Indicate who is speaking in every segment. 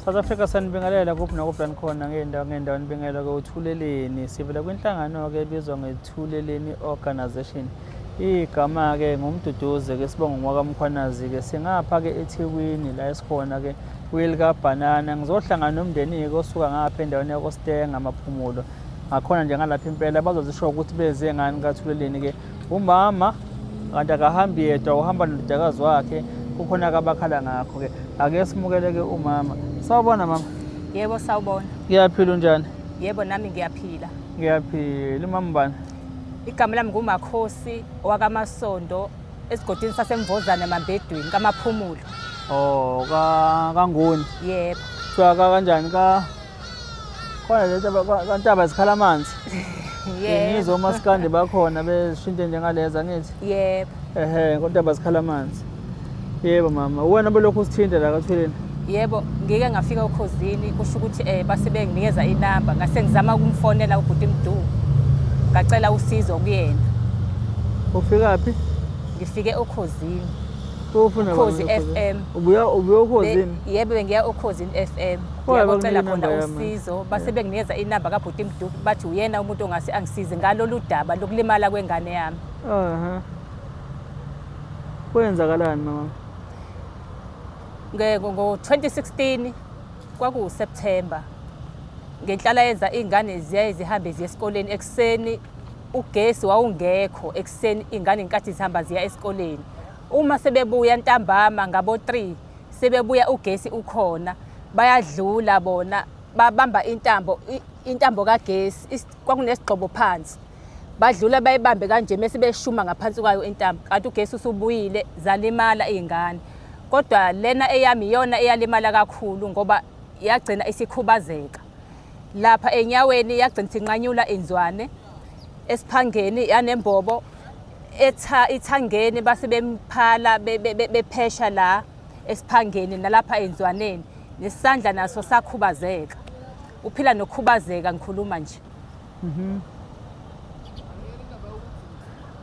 Speaker 1: South Africa sanibingelela kuphi nakuphi la nikhona ngeendawo nibingelela uthuleleni sivela kwinhlangano-ke ebizwa ngeThuleleni Organisation. Igama-ke ngumduduze-ke sibonga ngwakamkhwanazi-ke singapha-ke eThekwini la esikhona-ke kwelikaBhanana. Ngizohlangana nomndeni-ke osuka ngapha endaweni yakoStenga Maphumulo. Ngakhona nje ngalapha impela bazozisho ukuthi beze ngani kaThuleleni-ke umama kanti akahambi yedwa uhamba nododakazi wakhe kukhona-ke abakhala ngakho-ke. Ake simukele-ke umama. Sawubona mama.
Speaker 2: Yebo sawubona.
Speaker 1: Ngiyaphila unjani?
Speaker 2: Yebo nami ngiyaphila.
Speaker 1: Ngiyaphila. Umama bani?
Speaker 2: Igama lami nguMakhosi wakamasondo esigodini saseMvozane eMambedweni kaMaphumulo.
Speaker 1: Oh, kaNguni.
Speaker 2: Yebo.
Speaker 1: Kuthiwa kanjani khona lento kaNtaba zikhala amanzi.
Speaker 2: Yebo.
Speaker 1: Ngizwa omasikandi bakhona beshinte njengaleza ngithi.
Speaker 2: Yebo.
Speaker 1: KwaNtaba zikhala amanzi. Yebo mama. Wena belokhu usithinte la kaThuleleni?
Speaker 2: Yebo, ngike ngafika ukhosini kusho ukuthi base benginikeza inamba ngase ngizama ukumfonela ubhuti Mdu. Ngacela usizo kuyena.
Speaker 1: Ufikaphi?
Speaker 2: Ngifike ukhosini.
Speaker 1: Ufuna
Speaker 2: Ukhozi FM.
Speaker 1: Ubuya ukhosini?
Speaker 2: Yebo bengiya ukhosini FM. Ngiyacela khona usizo base benginikeza inamba kaBhuti Mdu bathi uyena umuntu ongase angisize ngalolu daba lokulimala kwengane yami.
Speaker 1: Kwenzakalani mama?
Speaker 2: Ngo-2016 kwakuSeptember ngenhlala yenza ingane ziyaye zihambe ziye esikoleni ekseni ugesi wawungekho ekseni ingane inkathi zihamba ziya esikoleni uma sebebuya ntambama ngabo 3 sebebuya ugesi ukhona bayadlula bona babamba intambo kagesi kwakunesigxobo phansi badlula bayibambe kanje mase beshuma ngaphansi kwayo intambo kanti ugesi usubuyile zalimala izingane. Kodwa lena eyami iyona eyalimala kakhulu ngoba yagcina isikhubazeka. Lapha enyaweni yagcina sinqanyula inzwane, esiphangeni yanembobo, ithangeni base bemphala bephesha la esiphangeni nalapha enzwaneni. Nesandla naso sakhubazeka. Uphila nokukhubazeka ngikhuluma nje.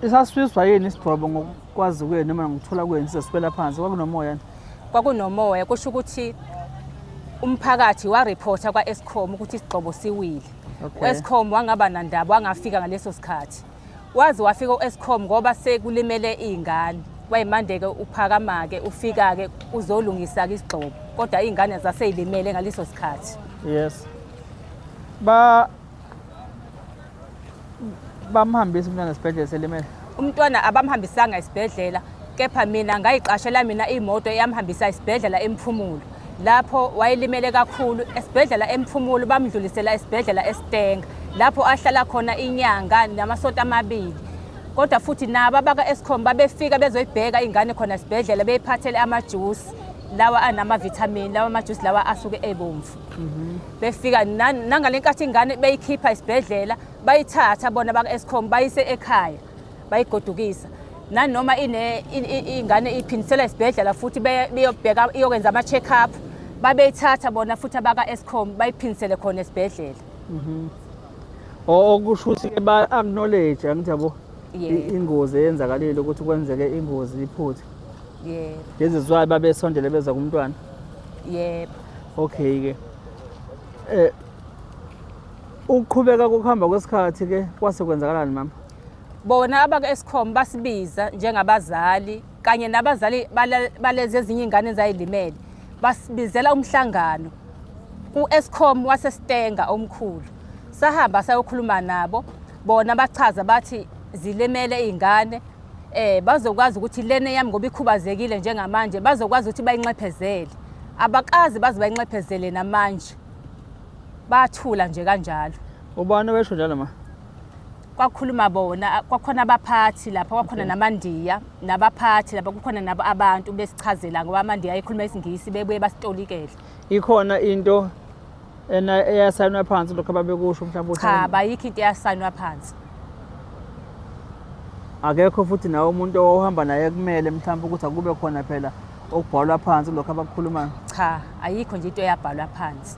Speaker 1: Isaswiswa yini isigxobo ngokwazi kuye noma ngithola kweni sesibela phansi kwakunomoya?
Speaker 2: Kwakunomoya kusho ukuthi umphakathi wareporta kwaEskom ukuthi isigxobo siwile. uEskom wangaba nandaba wangafika ngaleso sikhathi. Wazi wafika uEskom ngoba sekulimele izingane. Wayimandeke uPhakamake ufika-ke uzolungisa-ke isigxobo. Kodwa izingane zaseyilimele ngaleso sikhathi.
Speaker 1: Yes. Bamhambisa umntwana esibhedlela selimele?
Speaker 2: Umntwana abamhambisanga esibhedlela kepha mina ngayiqashela mina imoto eyamhambisa esibhedlela eMphumulo. Lapho wayelimele kakhulu esibhedlela eMphumulo bamdlulisela esibhedlela eStenga. Lapho ahlala khona inyanga namasonto amabili. Kodwa futhi nabo abakaEskom babefika bezoyibheka ingane khona esibhedlela beyiphathele amajuice lawa anama-vitamin lawa amajuice lawa asuke ebomvu. Befika nangalenkathi ingane beyikhipha esibhedlela bayithatha bona bakaEskom bayise ekhaya bayigodukisa. Nanoma ingane iphindisela esibhedlela futhi beyobheka iyokwenza ama-check up babeyithatha bona futhi abakaEskom bayiphindisele khona esibhedlela.
Speaker 1: Okusho ukuthi-ke ba-acknowledge angithi yabo ingozi eyenzakalile ukuthi kwenzeke ingozi iphutha.
Speaker 2: Yebo.
Speaker 1: Lezi zwayo babesondele beza kumntwana?
Speaker 2: Yebo.
Speaker 1: Okay-ke. Ukuqhubeka kokuhamba kwesikhathi-ke kwase kwenzakalani mama?
Speaker 2: Bona abakaEskom basibiza njengabazali kanye nabazali balezi ezinye ingane ezayilimele. Basibizela umhlangano kuEskom waseStenga omkhulu. Sahamba sayokhuluma nabo bona bachaza bathi zilimele izingane bazokwazi ukuthi lena yami ngoba ikhubazekile njengamanje bazokwazi ukuthi bayinxephezele. Abakazi baze bayinxephezele namanje. Bathula nje kanjalo.
Speaker 1: Ubani wesho njalo ma?
Speaker 2: Kwakhuluma bona kwakhona abaphathi lapha kwakhona namandiya nabaphathi lapha kukhona nabo abantu besichazela ngoba amandiya ayikhuluma isingisi bebuye basitolikele.
Speaker 1: Ikhona into eyasayinwa phansi lokho ababekusho mhlawumbe?
Speaker 2: Cha, bayikho into eyasayinwa phansi.
Speaker 1: Akekho futhi nawe umuntu ohamba naye kumele mhlawumbe ukuthi akube khona phela okubhalwa phansi lokho abakukhulumayo?
Speaker 2: Cha, ayikho nje into eyabhalwa phansi.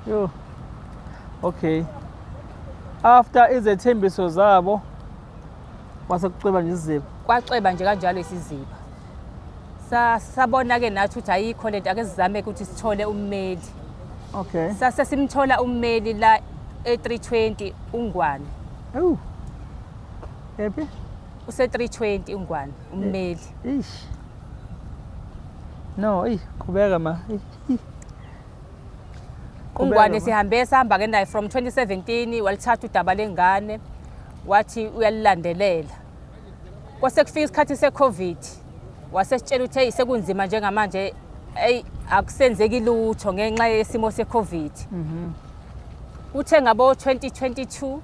Speaker 1: Yo. Okay. After izethembiso zabo kwase kuceba nje isiziba?
Speaker 2: Kwaceba nje kanjalo isiziba. Sabona-ke nathi ukuthi ayikho lento ake sizame ukuthi sithole ummeli.
Speaker 1: Okay.
Speaker 2: Sase simthola ummeli la e320 uNgwane.
Speaker 1: Oh. Happy?
Speaker 2: Use320 uNgwane ummeli.
Speaker 1: Ish. No, qhubeka ma.
Speaker 2: uNgwane sihamba ke naye from 2017 walithatha udaba lengane wathi uyalilandelela. Kwase kufika isikhathi seCovid. Wasesitshela ukuthi hey sekunzima njengamanje akusenzeki lutho ngenxa yesimo seCovid. Uthe ngabo 2022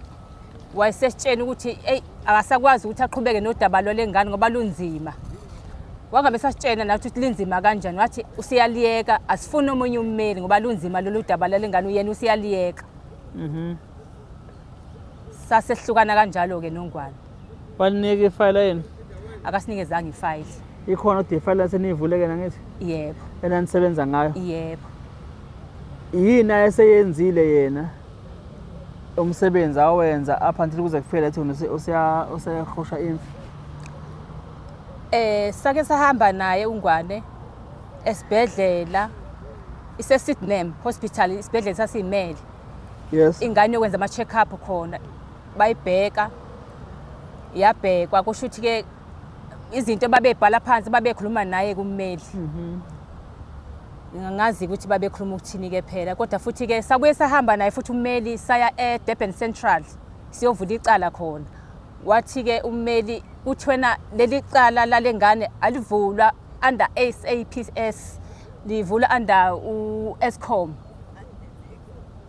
Speaker 2: wayesesitshela ukuthi hey akasakwazi ukuthi aqhubeke nodaba lo lengane ngoba lunzima. Wangabe sasitshela nathi ukuthi linzima kanjani wathi usiyaliyeka asifuna omunye ummeli ngoba lunzima lolu daba lengane uyena usiyaliyeka. Sasehlukana kanjalo ke noNgwane.
Speaker 1: Wanika ifile yini?
Speaker 2: Akasinikezanga ifile.
Speaker 1: Ikhona ukuthi ifile lasenivuleke nangithi?
Speaker 2: Yebo.
Speaker 1: Enanisebenza ngayo?
Speaker 2: Yebo.
Speaker 1: Yini ayeseyenzile yena? Umsebenzi awenza up until kuze kufike lethi usiyahosha imfi.
Speaker 2: Sake sahamba naye uNgwane esibhedlela ise-Sydenham Hospital isibhedlela sasimele.
Speaker 1: Yes.
Speaker 2: Ingane yokwenza ama check up khona bayibheka yabhekwa kusho ukuthi ke izinto babebhala phansi babekhuluma naye kummeli. Ngingazi ukuthi babekhuluma ukuthini ke phela kodwa futhi ke sabuye sahamba naye futhi ummeli saya eDurban Central siyovula icala khona. Wathi ke ummeli uthwena leli cala lalengane alivulwa under SAPS livula under uEskom.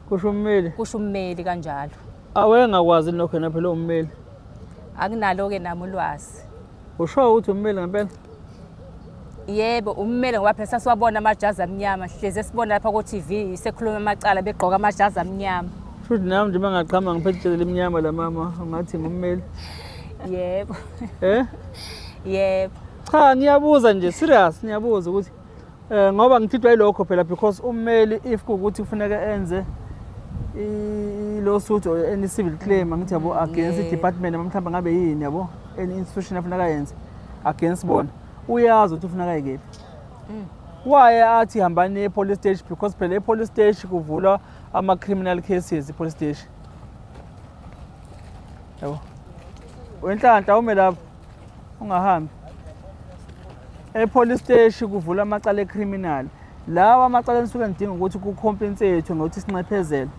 Speaker 1: Kusho
Speaker 2: ummeli kanjalo.
Speaker 1: Awengakwazi lokho na phela ummeli.
Speaker 2: Akunalo ke nami ulwazi.
Speaker 1: Usho ukuthi ummeli ngempela?
Speaker 2: Yebo ummeli ngoba phela sasiwabona amajazi amnyama hleze sibona lapha ku TV sekhuluma amacala begqoka amajazi amnyama.
Speaker 1: Futhi nami nje mangaqhama ngiphethe lemnyama la mama ngathi ngummeli.
Speaker 2: Yebo. Yebo.
Speaker 1: Cha ngiyabuza nje serious ngiyabuza ukuthi ngoba ngithithwa yilokho phela because ummeli if ukuthi kufuneka enze lawsuit or any civil claim ngithi yabo against the department mhlawumbe ngabe yini yabo any institution afuneka yenze against bona uyazi ukuthi ufuneka yikephi. Why athi hambani e-police station because phela e-police station kuvulwa ama-criminal cases e-police station. Yabo. Wenhlanhla ume lapho ungahambi. E-police station kuvula amacala e-criminal. Lawa amacala enisuke ngidinga ukuthi ku-compensate ngokuthi sinxephezele.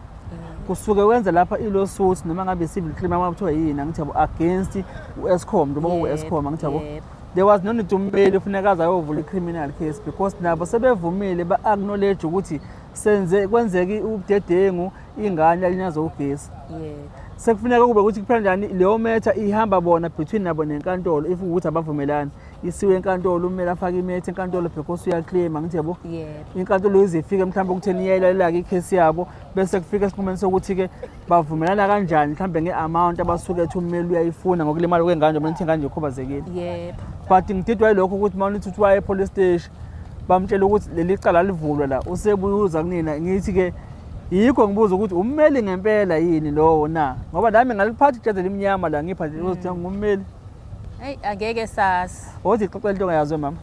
Speaker 1: Kusuke wenza lapha i-lawsuit noma ngabe civil claim amakuthiwa yini ngithi yabo against uEskom noma uEskom ngithi yabo. There was no need ummeli ufuneka aze ayovula i-criminal case because nabo sebevumile ba-acknowledge ukuthi senze kwenzeke ubudedengu ingane yalinyaza ugesi. Sekufuneka kube ukuthi kuphela njani leyo matter ihamba bona between nabo nenkantolo if ukuthi abavumelani isiwe enkantolo ummeli afake imethe enkantolo because uyaclaim ngithi yabo. Inkantolo izifika mhlawumbe ukutheni iyayilalela icase yabo bese kufika isinqumo sokuthi ke bavumelana kanjani mhlawumbe ngeamount abasuke ethi ummeli uyayifuna ngokulimala kwengane noma nithi ingane ikhubazekile.
Speaker 2: Yebo.
Speaker 1: But ngididwa yilokho ukuthi mawuthi uthi waye police station bamtshela ukuthi leli cala livulwa la usebuza kunina ngithi ke yikho ngibuza ukuthi ummeli ngempela yini lowo na ngoba nami ngaliphatha ijazi limnyama la ngiphathe ukuthi ngummeli.
Speaker 2: Hey angeke sazi.
Speaker 1: Othi ixoxela into ngayazwe mama.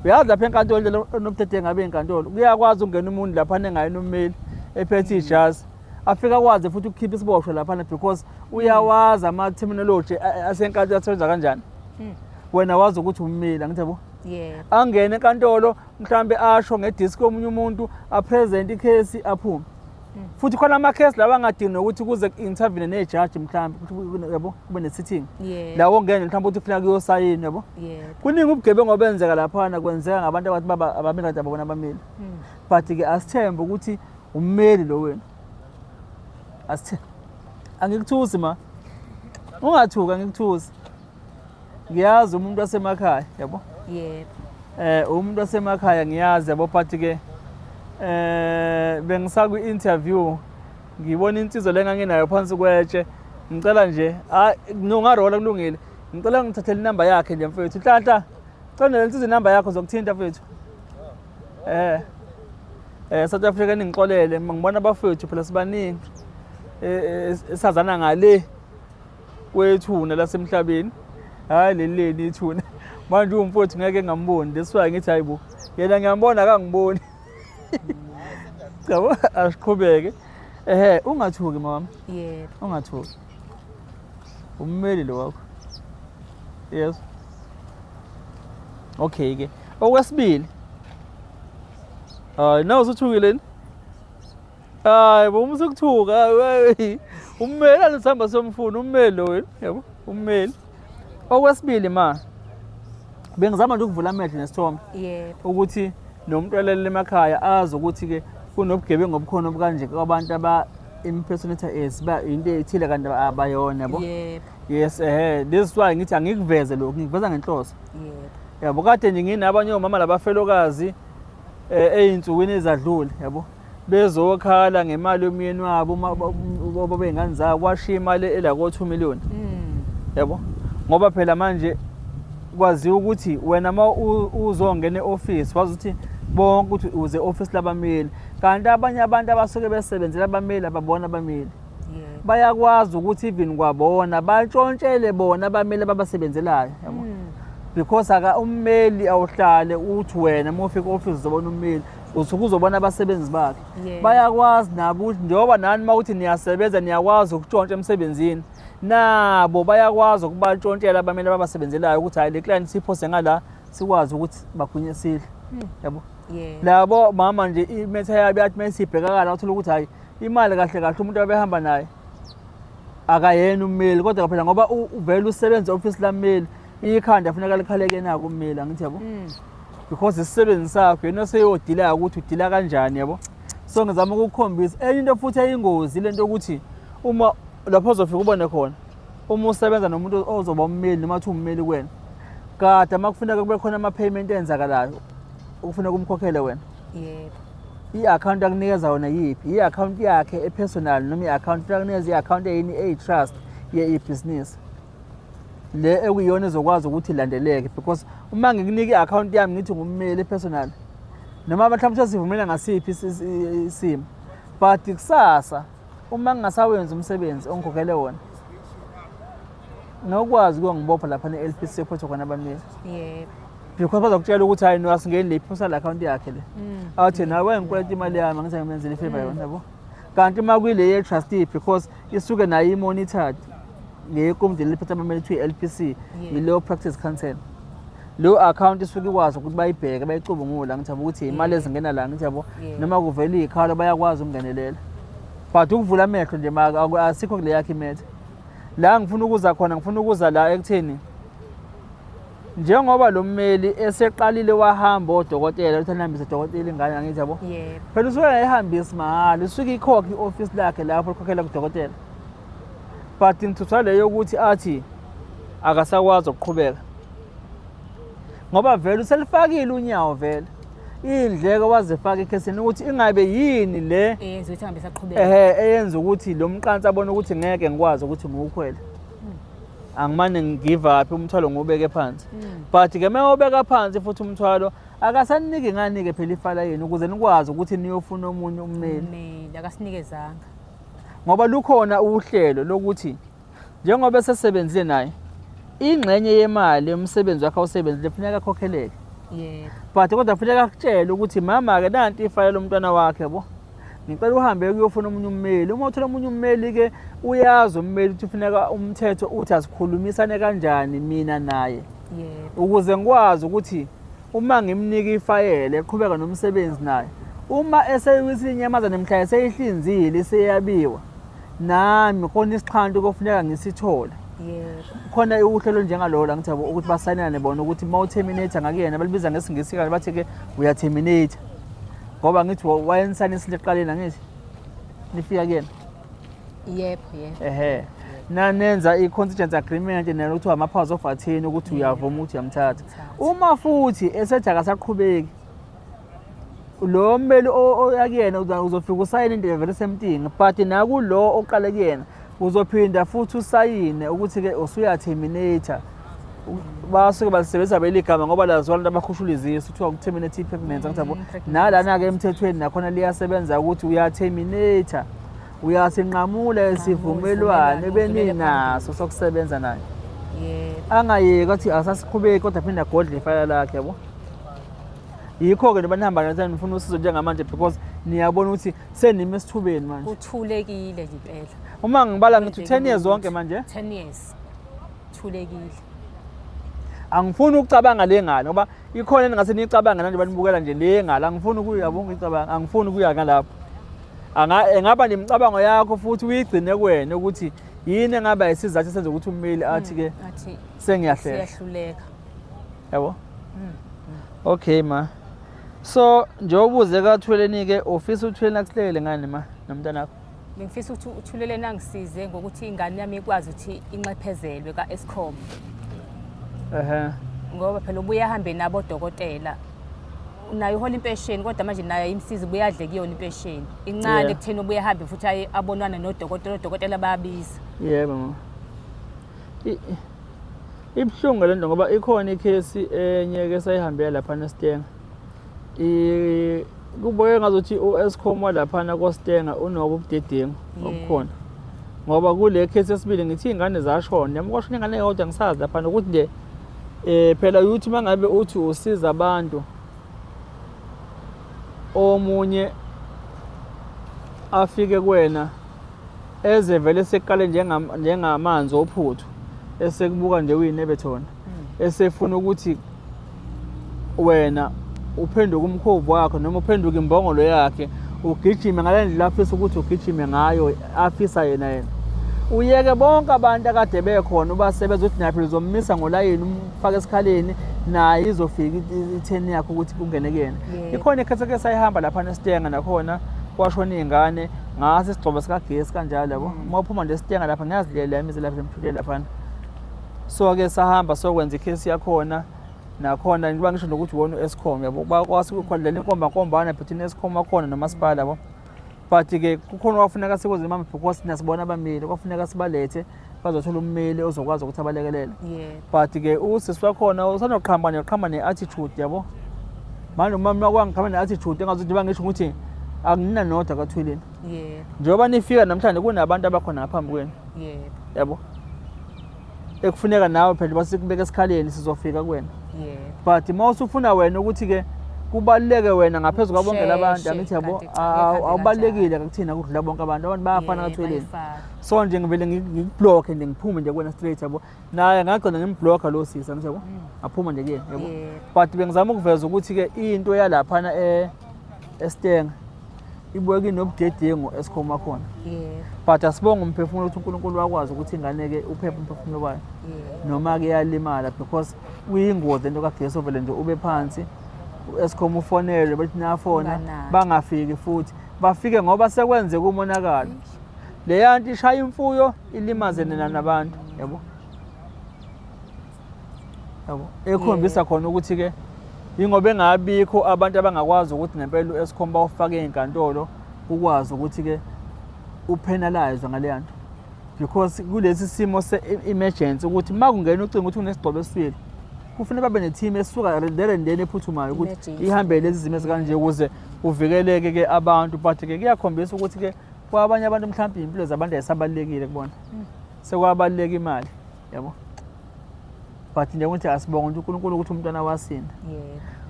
Speaker 1: Uyazi lapha enkantolo enobuthethe ngabe enkantolo kuyakwazi ukungena umuntu lapha engayena ummeli ephethe ijazi afika kwazi futhi ukukhipha isiboshwa lapha because uyawazi ama terminology asenkantolo asebenza kanjani. Wena wazi ukuthi ummeli ngithi yabo.
Speaker 2: Yebo.
Speaker 1: Angene enkantolo mhlambe asho ngedisk yomunye umuntu apresent icase aphume. Futhi khona ama case lawa angadingi ukuthi kuze intervene nejudge mhlambe ukuthi yabo kube ne sitting. Lawo ngene mhlambe ukuthi kufuneka kuyosayina yabo. Kuningi ubugebengu obenzeka lapha na kwenzeka ngabantu abathi abameli kade ababona abameli. But ke asithembe ukuthi ummeli lo wena. Asithembe. Angikuthusi ma. Ungathuka ngikuthusi. Ngiyazi umuntu wasemakhaya yabo.
Speaker 2: Yebo.
Speaker 1: Umuntu wasemakhaya ngiyazi yabo but ke bengisaku interview ngibona insizwa lengangenayo phansi kwetshe ngicela nje nongarola kulungile ngicela ngithathele inamba yakhe nje mfethu Nhlanhla cela insizwa inamba yakho zokuthinta mfethu South Africa ningixolele ngibona abafethu phela sibaningi esazana ngale kwethuna lasemhlabeni hayi leleni ithuna manje umfowethu ngeke ngamboni that's why ngithi hayibo yena ngiyambona akangiboni yabo asiqhubeke ungathuki mama
Speaker 2: Yebo.
Speaker 1: ungathuki ummeli lo wakho yes okay ke okwesibili nawu usuthukile ni hayi bo umsukuthuka ummeli alisihamba somfuna ummeli lo wena yabo ummeli okwesibili ma bengizama nje ukuvula amehlo nesithombe
Speaker 2: Yebo.
Speaker 1: ukuthi nomuntu olele emakhaya azi ukuthi ke kunobugebengu obukhona obukanje kwabantu aba impersonator ba into ethile kanti abayona yabo
Speaker 2: Yebo.
Speaker 1: yes this is why ngithi angikuveze lokhu ngikuveza ngenhloso
Speaker 2: Yebo.
Speaker 1: yabo kade nje nginabanye omama labafelokazi eyinsukwini ezadlule yabo bezokhala ngemali yomyeni wabo bobo bengane zabo washiya imali elako 2 million yabo ngoba phela manje kwaziwa ukuthi wena uma uzongena eoffice wazi ukuthi bonke ukuthi uze office labameli kanti abanye abantu abasuke besebenzela abameli ababona abameli
Speaker 2: Yebo.
Speaker 1: bayakwazi ukuthi even kwabona bantshontshele bona abameli ababasebenzelayo yabo because ummeli awuhlale uthi wena uma ufika office uzobona ummeli usuke uzobona abasebenzi bakhe bayakwazi nabo ukuthi njengoba nani mawuthi niyasebenza niyakwazi ukutshontsha emsebenzini nabo bayakwazi ukubantshontshela abameli ababasebenzelayo ukuthi hayi le client siphose ngala sikwazi ukuthi bagunye sidle yabo labo mama nje imetha yabe yathi mesibhekakala uthola ukuthi hayi imali kahle kahle umuntu abehamba naye akayena ummeli kodwa phela ngoba uvela usebenza office lameli ikhanda afuneka likhaleke nako ummeli angithi yabo because isisebenzi sakho yena seyodila ukuthi udila kanjani yabo so ngizama ukukhombisa enye into futhi eyingozi lento ukuthi uma lapho uzofika ubone khona uma usebenza nomuntu ozoba ummeli noma uthi ummeli kuwena kade makufuneka kube khona ama payment enzakalayo ukufuneka umkhokhele wena
Speaker 2: Yebo.
Speaker 1: i-account akunikeza yona yipi i-account yakhe epersonal noma i-account akunikeza i-account eyini eyi-trust ye-business le ekuyiyona ezokwazi ukuthi ilandeleke because uma ngikunika i-account yami ngithi ngummeli epersonal noma mhlawumbe sivumela ngasiphi isimo but kusasa uma ngingasawenza umsebenzi ongikhokhele wona ngokwazi ukungibopha lapha ne-LPC ephethwe khona abameli
Speaker 2: Yebo.
Speaker 1: because bazokutshela ukuthi hayi no asingeni le personal account yakhe le athi nawe ngikweleta imali yami ngithi ngimenzele ifavor yona yabo kanti uma kuyile ye-trustee because isuke nayo i-monitored ngekomiti liphethe abameli kuthiwa i-LPC yilow practice council lo account isuke ikwazi ukuthi bayibheke bayicubungula ngithi yabo ukuthi imali ezingena la ngithi yabo noma kuvela ikhalo bayakwazi ukungenelela but ukuvula amehlo nje asikho kule yakhe imethe la ngifuna ukuza khona ngifuna ukuza la ekutheni njengoba lo mmeli eseqalile wahamba odokotela uthi anihambise dokotela ingane angithi yabo phela usuke ayihambisi mahhala usuke ikhokha i-office lakhe lapho ukhokhela kudokotela but ngithuthwa leyo ukuthi athi akasakwazi ukuqhubeka ngoba vele uselifakile unyawo vele indleko wazifaka ekhesini ukuthi ingabe yini le
Speaker 2: eyenza ukuthi angabe saqhubeka
Speaker 1: eyenza ukuthi lo mqansi abone ukuthi ngeke ngikwazi ukuthi ngiwukhwele angimane ngigive up umthwalo ngubeke phansi but ke mewubeka phansi futhi umthwalo akasanike nganike phela ifala yenu ukuze nikwazi ukuthi niyofuna omunye ummeli
Speaker 2: akasinikezanga
Speaker 1: ngoba lukhona uhlelo lokuthi njengoba sesebenzile naye ingxenye yemali umsebenzi wakhe awusebenzile kufuneka akhokheleke but kodwa kufuneka akutshele ukuthi mama ke nanti ifala lomntwana wakhe yabo ngicela uhambe ukuyofuna omunye ummeli uma uthola omunye ummeli ke uyazi ummeli ukuthi ufuneka umthetho uthi asikhulumisane kanjani mina naye ukuze ngikwazi ukuthi uma ngimnika ifayela eqhubeka nomsebenzi naye uma eseyukuthi inyamazana emhlanje seyihlinzile seyabiwa nami khona isixhantu kofuneka ngisithola khona uhlelo njengalola ngithi yabo ukuthi basayinane bona ukuthi uma uterminate ngakuyena balibiza ngesingisi kanti bathi ke uya terminate ngoba ngithi wayensanisile eqaleni ngithi nifika kuyena
Speaker 2: yebo
Speaker 1: nanenza i-contingent agreement nalo kuthiwa ama-powers of attorney ukuthi uyavuma ukuthi uyamthatha uma futhi esethi akasaqhubeki lo mmeli oyakuyena uzofika usayine into vele semtingi but nakulo oqale kuyena uzophinda futhi usayine ukuthi ke usuyaterminate basuke balisebenzisa beligama ngoba laziwa abantu abakhushula izisu kuthiwa ukuterminate i-pregnancy ngithabo nalana ke emthethweni nakhona liyasebenza ukuthi uyaterminate uyasinqamula isivumelwano beninaso sokusebenza naye
Speaker 2: Yebo.
Speaker 1: Angayeki athi asasiqhubeki kodwa phinde agodle ifayela lakhe yabo. Yikho-ke noba nihamba nathani nifuna usizo njengamanje because niyabona ukuthi senime esithubeni manje.
Speaker 2: Kuthulekile nje impela.
Speaker 1: Uma ngibala ngithi 10 years zonke manje
Speaker 2: 10 years. Thulekile.
Speaker 1: angifuni ukucabanga le ngalo ngoba ikhona engase niyicabanga nanje banibukela nje le ngalo angifuni ukuyabonga ukuyicabanga angifuni ukuya ngalapho engaba nemicabango yakho futhi uyigcine kuwena ukuthi yini engaba isizathu senze ukuthi ummeli athi ke
Speaker 2: siyahluleka
Speaker 1: yabo okay ma so njengoba uze kaThuleni ke office uThuleni akuhlele ngani ma nomntana wakho
Speaker 2: ngifisa ukuthi uThuleni angisize ngokuthi ingane yami ikwazi ukuthi inxephezelwe ka-Eskom ngoba phela ubuye ahambe nabo odokotela nayo ihola impesheni kodwa manje nayo imsiza ubuye adle kuyona impesheni incane kutheni ubuye ahambe futhi abonana nodokotela bayabiza
Speaker 1: yebo mama ibhlungu lento ngoba ikhona ikhesi enye ke sayihambela lapha neStenga kuboye ngazothi uEskom lapha koStenga unobo ubudedengu obukhona ngoba kule case esibili ngithi ingane zashona yamkwashona ingane eyodwa ngisazi lapha ukuthi nje phela uthi mangabe uthi usiza abantu omunye afike kuwena ezevele seqale njengamanzi ophuthu esekubuka nje uyinebethona esefuna ukuthi wena uphenduke umkhovu wakho noma uphenduke imbongolo yakhe ugijime ngalendlela afisa ukuthi ugijime ngayo afisa yena uyeke bonke abantu akade bekhona ubasebenza ukuthi naye phela uzomisa ngolayini umfaka esikhaleni naye izofika i10 yakho ukuthi kungene kuyena ikhona ikhethe ke sayihamba lapha neStenga nakhona kwashona izingane ngase sigcobo sikagesi kanjalo yabo mawuphuma nje eStenga lapha ngiyazidlela yamize lapha emthuleni lapha so ke sahamba sokwenza ikhesi yakhona nakhona ngiba ngisho nokuthi wona uEskom yabo bakwasi ukukhondlela inkomba phethini eSkom akhona nomasipala yabo but ke kukhona wafuneka sikuze mama because nasibona abameli kwafuneka sibalethe bazothola ummeli ozokwazi ukuthi abalekelele but ke usisi wakhona usanoqhamba neattitude yabo manje umama kwangiqhamba neattitude engazuthi bangisho ukuthi akunina nodwa kaThuleni njengoba nifika namhlanje kunabantu abakhona ngaphambi kwenu yabo ekufuneka nawe phela basikubeka esikhaleni sizofika kuwena but mawusufuna wena ukuthi ke kubaleke wena ngaphezulu kwabonke labantu angithi yabo awubalekile kuthina kudlula bonke abantu bayafana kaThuleni so nje ngivele ngiblock nje ngiphume nje kuwena straight yabo naye ngagcina ngimblocka lo sisa ngithi yabo aphuma nje kuyena yabo but bengizama ukuveza ukuthi ke into yalapha eStenga ibuye kinobudedengu eSkom akhona but asibonga umphefumulo ukuthi uNkulunkulu wakwazi ukuthi ingane ke uphephe umphefumulo wayo noma ke yalimala because uyingozi into kagesi ovele nje ube phansi uEskom ufonele bathi niyafona bangafiki futhi bafike ngoba sekwenze kumonakalo le yanti ishaya imfuyo ilimaze nina nabantu yabo ekhombisa khona ukuthi ke ingoba engabikho abantu abangakwazi ukuthi ngempela uEskom bawufake ezinkantolo ukwazi ukuthi ke upenalize ngale yanto because kulesi simo se-emergency ukuthi makungena ucinga ukuthi unesigcobo esifile kufanele babe neteam esuka rendeni ephuthumayo ukuthi ihambe lezi zimo ezikanje ukuze uvikeleke ke abantu but ke kuyakhombisa ukuthi ke kwabanye abantu mhlawumbe impilo zabantu ayisabalekile kubona sekwabaleka imali yabo but nje ukuthi asibonga ukuthi uNkulunkulu ukuthi umntwana wasinda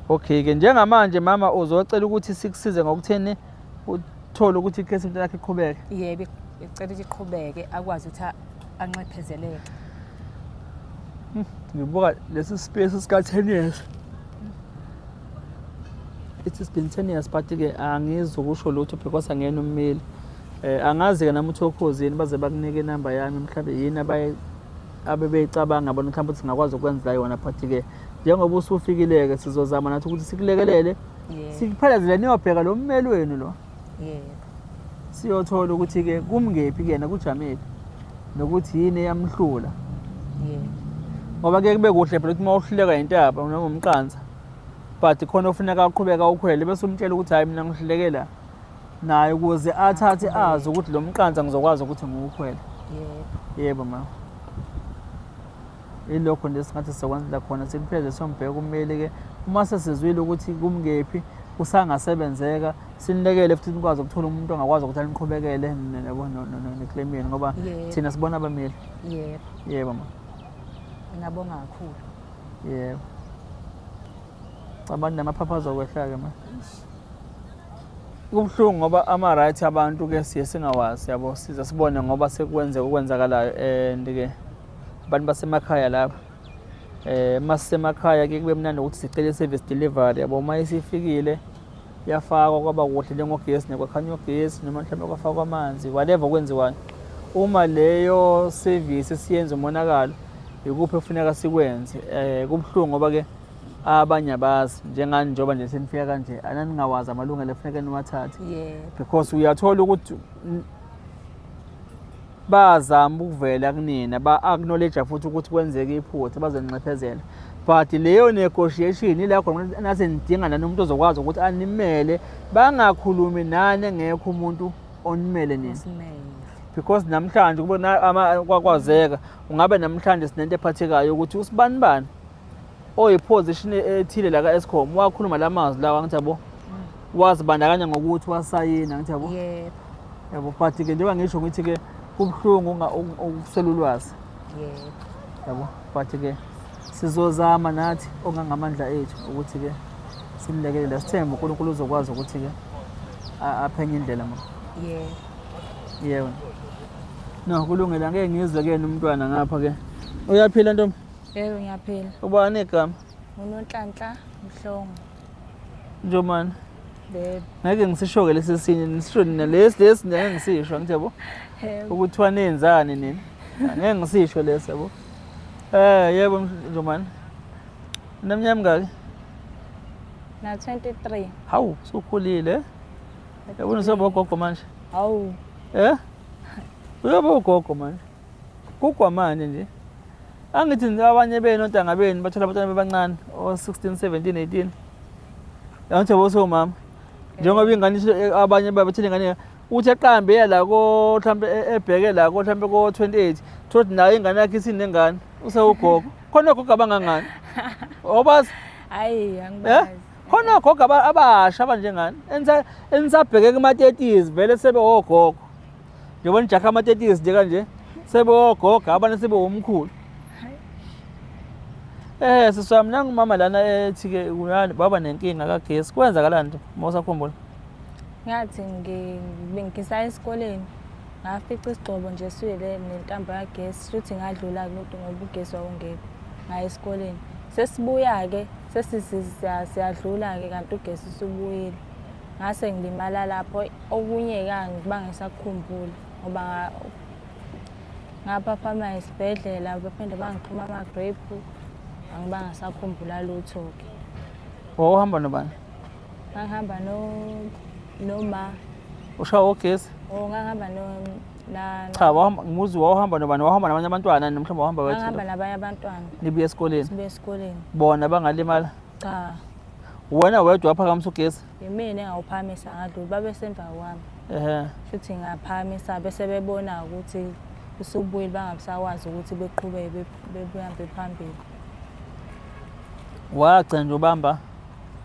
Speaker 1: okay ke njengamanje mama uzocela ukuthi sikusize ngokutheni uthole ukuthi icase umntwana wakhe iqhubeke
Speaker 2: yebo icela ukuthi iqhubeke akwazi ukuthi anxephezeleke
Speaker 1: ngibuka lesi space sika 10 years it's been 10 years but ke angizokusho lutho because angena ummeli angazi ke nami uThokozini baze bakunike inamba yami mhlawumbe yini abebeyicabanga bona mhlawumbe ukuthi singakwazi ukwenza yona but ke njengoba usufikileke sizozama nathi ukuthi sikulekelele sikuphelezele niyobheka lo mmeli wenu lo siyothola ukuthi ke kumngephi kena kujamile nokuthi yini eyamhlula ngoba ke kube kuhle phela ukuthi mawuhluleka intaba noma umqanza but khona ufuneka aqhubeka ukhwele bese umtshela ukuthi hayi mina ngihlulekela naye ukuze athathe azi ukuthi lo mqanza ngizokwazi ukuthi ngiwukhwele yebo mama ilokho nje singathi sizokwenza khona sikupheze sombheka ummeli ke uma sesizwile ukuthi kumngephi kusangasebenzeka sinilekele futhi nikwazi ukuthola umuntu ongakwazi ukuthi aniqhubekele yabo neclaim yenu ngoba thina sibona abameli yebo mama
Speaker 2: Ngiyabonga kakhulu.
Speaker 1: Yebo. Abantu namaphapha azokwehla-ke manje. Kubuhlungu ngoba ama-right abantu-ke siye singawazi yabo, size sibone ngoba okwenzakalayo and-ke abantu basemakhaya lapha. Masisemakhaya-ke kube mnandi ukuthi sicele i-service delivery yabo. Uma isifikile yafakwa kwaba kuhle njengogesi, nekwakhanya ugesi noma mhlawumbe kwafakwa amanzi, whatever okwenziwayo. Uma leyo service siyenza umonakalo, ikuphi efuneka sikwenze. Kubuhlungu ngoba-ke abanye abazi njengani njengoba nje senifika kanje ananingawazi amalungelo efuneka niwathathe.
Speaker 2: Yebo.
Speaker 1: Because uyathola ukuthi bazama ukuvela kunina, ba-acknowledge futhi ukuthi kwenzeke iphutha, bazoninxephezela. But leyo negotiation ila khona nase nidinga nomuntu ozokwazi ukuthi animele, bangakhulumi nani engekho umuntu onimele nina. Because namhlanje kube kwakwazeka, ungabe namhlanje sinento ephathekayo ukuthi usibani oyiposition ethile la ka-Eskom wakhuluma lamazwi lawa ngithi yabo, wazibandakanya ngokuthi wasayina ngithi yabo.
Speaker 2: Yebo.
Speaker 1: Yabo, but-ke njengoba ngisho ngithi-ke kubuhlungu ukuswela ulwazi.
Speaker 2: Yebo.
Speaker 1: Yabo, but-ke sizozama nathi ongangamandla ethu ukuthi-ke simlekelele, sithembe uNkulunkulu uzokwazi ukuthi-ke aphenye indlela ma.
Speaker 2: Yebo.
Speaker 1: Yebo. No, kulungile, angeke ngizwe-ke nomntwana ngapha-ke. Uyaphila ntombi?
Speaker 2: Yebo, ngiyaphila.
Speaker 1: Ubani igama?
Speaker 2: UNonhlanhla Mhlongo.
Speaker 1: Njomani?
Speaker 2: Yebo.
Speaker 1: Ngeke ngisisho-ke lesi sinye, nisisho nina lesi ngeke ngisisho ngithi yabo. Ukuthi wanenzani nini? Ngeke ngisisho lesi yabo. Yebo Njomani. Uneminyaka mingaki?
Speaker 2: Na 23.
Speaker 1: Hawu, sukhulile. Yabona usoba ugogo manje.
Speaker 2: Hawu.
Speaker 1: Uyoba ugogo manje. Kugwamanje nje. Angithi abanye benu ontanga benu bathola abantwana bebancane o-16, 17, 18. Yangithi boso mama. Njengoba ingane abanye babathile ingane uthi eqambe yala ko mhlambe ebheke la ko mhlambe ko 28. Thothi nayo ingane yakhe isinengane usewugogo. Khona ugogo abangangani? Obazi?
Speaker 2: Hayi, angibazi.
Speaker 1: Khona ugogo abasha abanjengani? Enisabheke kuma-30s vele sebe ogogo. Njengoba nijakha ama-30s nje kanje sebe ogogo abanye sebe umkhulu. Siswami nangu mama lana ethi-ke baba nenkinga kagesi. Kwenzakalani nje uma usakhumbula?
Speaker 2: Ngathi ngisaya esikoleni ngafica isigcobo nje siwele nentambo kagesi, futhi ngadlula-ke umuntu ngoba ugesi wawungekho ngaya esikoleni. Sesibuya-ke siyadlula-ke kanti ugesi usubuyile. Ngase ngilimala lapho, okunye-ke angiba ngisakukhumbula ngoba ngaphaphama esibhedlela baphinde bangixhuma ama-grape. Angiba ngisakhumbula lutho-ke.
Speaker 1: Wawuhamba nobani?
Speaker 2: Ngahamba noma.
Speaker 1: Ushawa ugesi?
Speaker 2: Ngahamba
Speaker 1: Cha, ngimuzwa wawuhamba nobani? Wawuhamba nabanye abantwana mhlawumbe wahamba wethu?
Speaker 2: ngahamba nabanye abantwana.
Speaker 1: Nibuye esikoleni?
Speaker 2: Sibuye esikoleni.
Speaker 1: Bona bangalimala?
Speaker 2: Cha.
Speaker 1: Wena wedwa waphakamisa ugesi?
Speaker 2: Yimina engawuphakamisa ngadlula, babe semva kwami. Futhi ngaphakamisa bese bebona ukuthi usubuyile bangasakwazi ukuthi beqhubeke behambe phambili.
Speaker 1: Wagcina nje ubamba?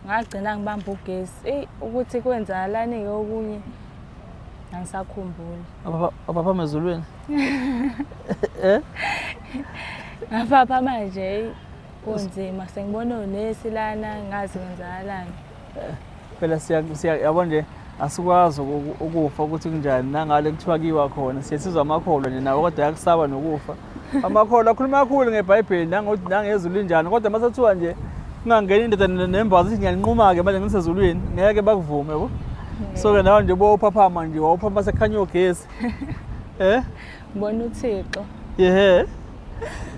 Speaker 2: Ngagcina ngibamba ugesi. Ukuthi kwenzakalani-ke okunye angisakhumbuli.
Speaker 1: Waphaphama ezulwini?
Speaker 2: Ngaphaphama nje kunzima, sengibona onesi lana ngazi kwenzakalani.
Speaker 1: Phela yabona nje asikwazi ukufa ukuthi kunjani nangale kuthiwa kiwa khona. Siyesizwa amakholwa nje nawo kodwa ayakusaba nokufa. Amakholwa akhuluma kakhulu ngeBhayibheli nangezulu linjani, kodwa masathiwa nje ungangeni indoda nembazi ithi ngiyanquma-ke manje ngisezulwini ngeke bakuvume yabo. So-ke nawe nje bowuphaphama nje wawuphapha sekhanya ugesi.
Speaker 2: Ngibona uThixo.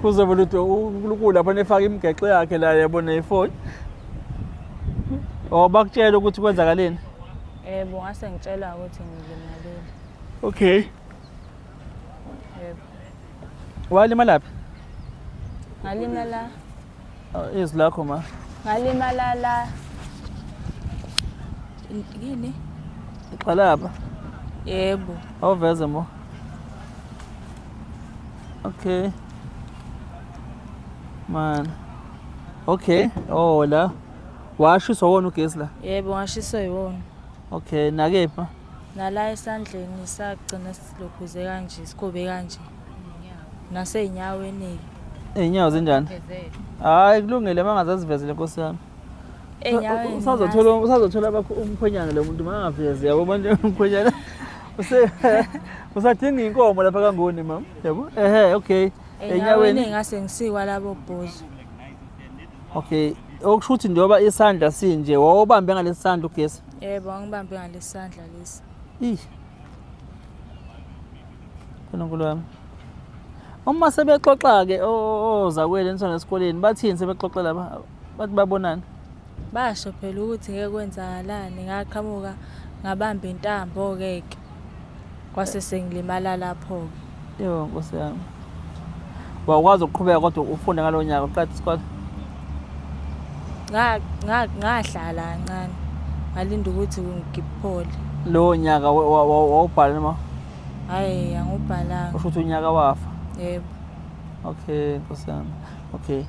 Speaker 1: Kuzobe uNkulunkulu lapho nefaka imigeqo yakhe la yabona ifoni. Bakutshela ukuthi kwenzakaleni?
Speaker 2: Yebo, ngase ngitshela ukuthi ngilimalile.
Speaker 1: Okay.
Speaker 2: Yebo.
Speaker 1: Walimala laphi?
Speaker 2: Ngalimala.
Speaker 1: Izwi lakho ma.
Speaker 2: Ngalimala la. Yini?
Speaker 1: Qalapha?
Speaker 2: Yebo.
Speaker 1: Awuveze mo. Okay. Man. Okay. Oh la. Washiswa wona ugesi la?
Speaker 2: Yebo, ngashiswa yiwona.
Speaker 1: Okay, nakephi?
Speaker 2: Nala esandleni sagcina silokhuze kanje, sikhobe kanje. Naseyinyaweni.
Speaker 1: Iy'nyawo zinjani?
Speaker 2: Vezele.
Speaker 1: Hhayi kulungile mangazazivezele nkosi yami.
Speaker 2: Ey'nyaweni
Speaker 1: Usazothola umkhwenyana lo muntu mangavezi yabo manje umkhwenyana usadinga inkomo lapha kangoni mama yabo okay
Speaker 3: enyaweni ngase ngisiwa labo bhozi.
Speaker 1: Okay okusho ukuthi njengoba isandla sinje wawubambe ngalesi sandla ugesi
Speaker 3: Yebo ngibambe ngalesandla lesi.
Speaker 1: Nkulunkulu wami uma sebexoxa ke ozakweli nisona esikoleni bathini sebexoxa lapha bathi babonana
Speaker 3: Basho phela ukuthi ngeke kwenzakalani ngaqhamuka ngabamba intambo ke kwase sengilimala lapho.
Speaker 1: Yebo nkosi yami wakwazi ukuqhubeka kodwa ufunde ngalonyaka uqeda isikole
Speaker 3: Ngahlala kancane ngalinda ukuthi ngiphole.
Speaker 1: lo nyaka wawubhala noma
Speaker 3: Hayi angubhalanga.
Speaker 1: usho ukuthi unyaka wafa
Speaker 3: Yebo.
Speaker 1: okay nkosi yami okay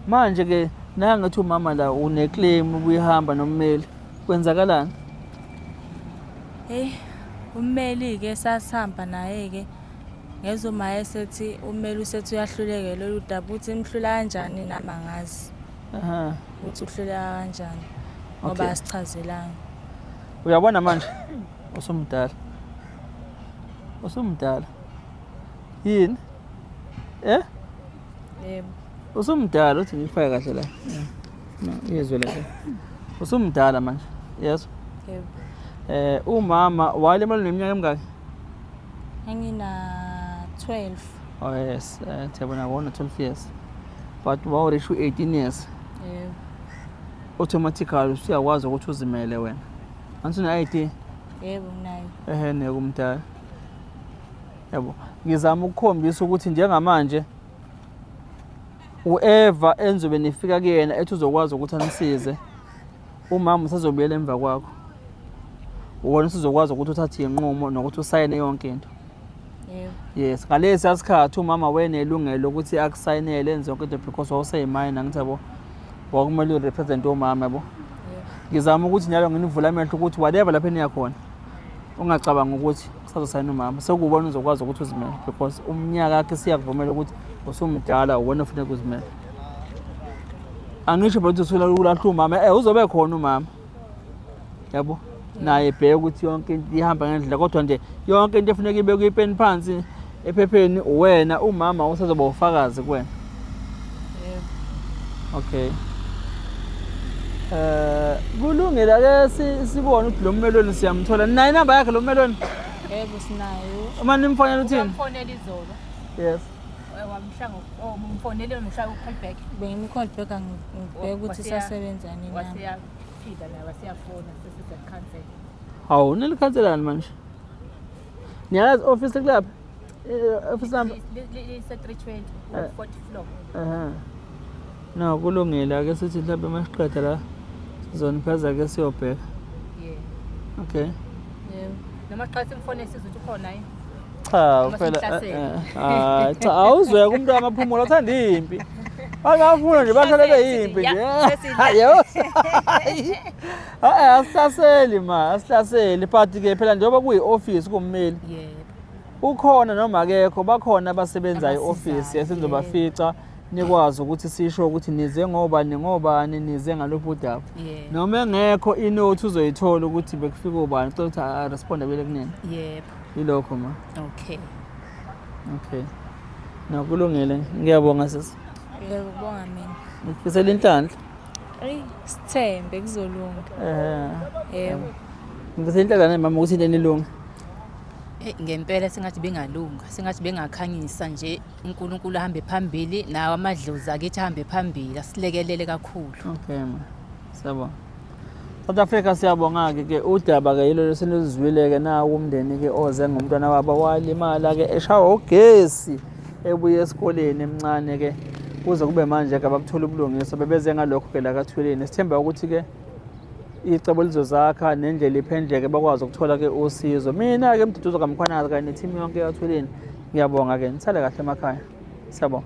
Speaker 1: manje ke nangathi umama la uneclaim ubuyihamba nommeli kwenzakalani
Speaker 3: Ummeli ke sasihamba naye ke ngezoma esethi ummeli usethi uyahluleka lolu daba uthi imhlula kanjani namangazi. Uthi uhluleka kanjani ngoba asichazelanga.
Speaker 1: Uyabona manje usumdala yini
Speaker 3: Yebo.
Speaker 1: usumdala uthi ngifake kahle la izwe la usumdala manje yes
Speaker 3: Yebo.
Speaker 1: Umama walimala neminyaka emingaki
Speaker 3: Ngina 12.
Speaker 1: oh yes thebona wona 12 years but wawureach 18 years
Speaker 3: Yebo.
Speaker 1: automatically usiyakwazi ukuthi uzimele wena ansuna ID
Speaker 3: Yebo nginayo.
Speaker 1: Nekumdala yabo ngizama ukukhombisa ukuthi njengamanje whoever enzobe nifika kuyena ethi uzokwazi ukuthi anisize umama usazobuyela emva kwakho wona usizokwazi ukuthi uthathe inqumo nokuthi usayine yonke into
Speaker 3: Yebo.
Speaker 1: yes ngalesi asikhathi umama wenelungelo ukuthi akusayinele enze yonke into because wawuseyimine ngithabo wakumele urepresent umama yabo ngizama ukuthi njalo nginivula amehlo ukuthi whatever lapha eniyakhona ungacabanga ukuthi kusazosayina umama sekubona uzokwazi ukuthi uzimele because umnyaka wakhe siyakuvumela ukuthi usumdala uwona ufuna ukuzimela angisho ukuthi usula ulahla umama uzobe khona umama yabo naye ebheke ukuthi yonke into ihamba ngendlela kodwa nje yonke into efuneka ibekwe ipeni phansi ephepheni uwena umama usazoba ufakazi kuwena
Speaker 3: Yebo.
Speaker 1: okay kulungile ke sibone ukuthi lo mmelweni siyamthola naye inamba yakhe lo mmelweni
Speaker 3: Yebo sinayo.
Speaker 1: uma nimfonela uthini
Speaker 2: Umfonela izolo.
Speaker 1: yes
Speaker 2: Wamshanga umfonele umshaya ucallback.
Speaker 3: Bengimcall back ngibheka ukuthi sasebenza nini na.
Speaker 2: Wasiyafika la wasiyafona sesize cancel.
Speaker 1: hawu nelikhanselani manje niyazi office club office number
Speaker 2: Lise 320 40 floor.
Speaker 1: no kulungile ake sithi mhlawumbe masiqeda la sizoniphaza ke siyobheka
Speaker 2: Yeah.
Speaker 1: okay
Speaker 3: Yebo.
Speaker 2: Noma xa simfone sizothi ukhona yini?
Speaker 1: cha
Speaker 2: Noma
Speaker 1: phela
Speaker 2: simhlasele.
Speaker 1: cha awuzwe kumuntu amaphumulo uthanda impi bangafuna nje bahlale beyimpi nje yebo asihlaseli asihlaseli but ke phela njengoba kuyi office kummeli
Speaker 2: Yebo.
Speaker 1: ukhona noma akekho bakhona abasebenzayo office yasenzobafica nikwazi ukuthi sisho ukuthi nize ngobani nize ngalopho daba noma engekho inote uzoyithola ukuthi bekufika ubani cela ukuthi responde bele kunini
Speaker 2: Yebo.
Speaker 1: yilokho ma
Speaker 2: Okay.
Speaker 1: Nakulungile ngiyabonga sisi
Speaker 3: Yebo bonga mina.
Speaker 1: ngifisela inhlanhla
Speaker 3: Sithembe kuzolunga. Yebo.
Speaker 1: ngifisela inhlanhla mama ukuthi into enilunga
Speaker 2: Ngempela singathi bengalunga, singathi bengakhanyisa nje uNkulunkulu ahambe phambili nawo amadlozi akithi ahambe phambili asilekelele kakhulu.
Speaker 1: okay ma siyabonga South Africa siyabonga ke udaba ke yilo lesinizwile ke na umndeni ke oze ngomntwana wabo walimala ke eshawa ugesi ebuye esikoleni emncane ke kuze kube manje ke abakuthola ubulungiswa bebeze ngalokho ke la kathweleni sithemba ukuthi ke icebo lizozakha nendlela iphendleke bakwazi ukuthola ke usizo mina ke Mduduzo kaMkhwanazi kanye neteam yonke yathweleni ngiyabonga ke nithale kahle emakhaya siyabonga